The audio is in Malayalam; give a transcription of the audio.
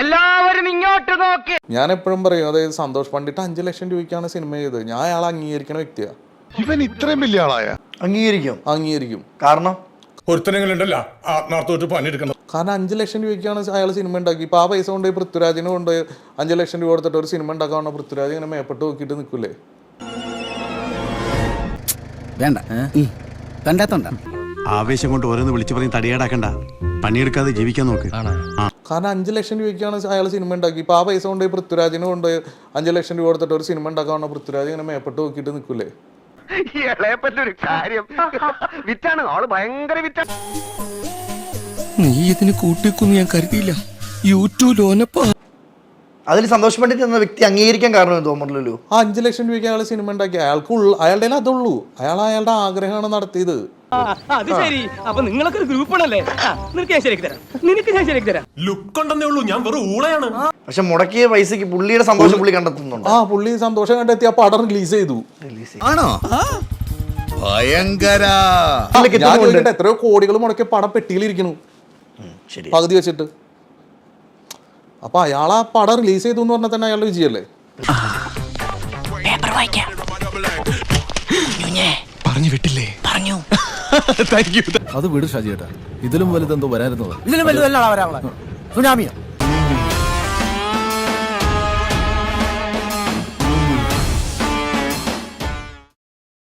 എല്ലാവരും ഇങ്ങോട്ട് നോക്കി. ഞാൻ എപ്പോഴും പറയും, അതായത് സന്തോഷ് പണ്ഡിറ്റ് 5 ലക്ഷം രൂപയ്ക്കാണ് സിനിമ ചെയ്തത്. ഞാൻ അയാളെ അംഗീകരിക്കുന്ന വ്യക്തിയാണ്. ഇവൻ ഇത്രയും വലിയ ആളായ അംഗീകരിക്കും. കാരണം ഒരുത്തനെങ്കിലുണ്ടല്ലോ ആത്മാർത്ഥമായിട്ട് പണിയെടുക്കണം. കാരണം 5 ലക്ഷം രൂപയ്ക്കാണ് അയാൾ സിനിമ ഉണ്ടാക്കി. ഇപ്പൊ ആ പൈസ കൊണ്ട് പൃഥ്വിരാജിന് കൊണ്ട് 5 ലക്ഷം രൂപ കൊടുത്തിട്ട് ഒരു സിനിമ ഉണ്ടാക്കാവുന്ന പൃഥ്വിരാജ് ഇങ്ങനെ മേപ്പെട്ട് നോക്കിയിട്ട് നിൽക്കൂലേ? വേണ്ട കണ്ടാത്തോണ്ട ആവേശം കൊണ്ട് ഓരോന്ന് വിളിച്ചു പറഞ്ഞ് തടിയേടാക്കണ്ട, പണിയെടുക്കാതെ ജീവിക്കാൻ നോക്ക്. കാരണം 5 ലക്ഷം രൂപയ്ക്കാണ് അയാൾ സിനിമ ഉണ്ടാക്കി. ഇപ്പൊ ആ പൈസ കൊണ്ട് പൃഥ്വിരാജിന് കൊണ്ട് 5 ലക്ഷം രൂപ കൊടുത്തിട്ട് ഒരു സിനിമ ഉണ്ടാക്കാവുന്ന പൃഥ്വിരാജ് ഇങ്ങനെ മേപ്പെട്ട് നോക്കിയിട്ട് നിൽക്കൂലേ? ഇളയപ്പറ്റൊരു കാര്യം വിറ്റാണ്, ആള് ഭയങ്കര വിറ്റാണ്. നീ ഇതിന് കൂട്ടിക്കൊന്നും ഞാൻ കരുതിയില്ല. യൂട്യൂബ് ലോനപ്പാ. അതിൽ സന്തോഷ് പണ്ഡിറ്റ് എന്ന വ്യക്തി അംഗീകരിക്കാൻ കാരണം തോന്നുന്നില്ലല്ലോ. ആ 5 ലക്ഷം രൂപയ്ക്ക് അയാൾ സിനിമ ഉണ്ടാക്കി. അയാളുടെ അതുള്ളൂ. അയാളുടെ ആഗ്രഹമാണ് നടത്തിയത്. അത് ശരി. അപ്പൊ നിങ്ങളൊക്കെ ഒരു ഗ്രൂപ്പാണല്ലേ? നിനക്ക് ഞാൻ ശരിയാക്കി തരാം. ലുക്ക് ഉണ്ടെന്നേ ഉള്ളൂ, ഞാൻ വെറും ഊളയാണ്. പക്ഷെ മുടക്കിയ പൈസക്ക് പുള്ളിയുടെ സന്തോഷം പുള്ളി കണ്ടെത്തുന്നുണ്ട്. പുള്ളി സന്തോഷം കണ്ടെത്തി ആ പടം റിലീസ് ചെയ്തു. ആണോ? ഭയങ്കര. ഞാൻ ചോദിക്കട്ടെ, എത്രയോ കോടികൾ മുടക്കിയ പടം പെട്ടിയിലിരിക്കുന്നു പകുതി വെച്ചിട്ട്. അപ്പൊ അയാൾ ആ പടം റിലീസ് ചെയ്തു എന്ന് പറഞ്ഞാൽ തന്നെ അയാളുടെ വിജയല്ലേ? പറഞ്ഞു വിട്ടില്ലേ? പറഞ്ഞു. അത് വിട് ഷാജിയേട്ടാ, ഇതിലും വലുതെന്തോ വരായിരുന്നത്. ഇതിലും വലുതല്ല സുനാമിയോ?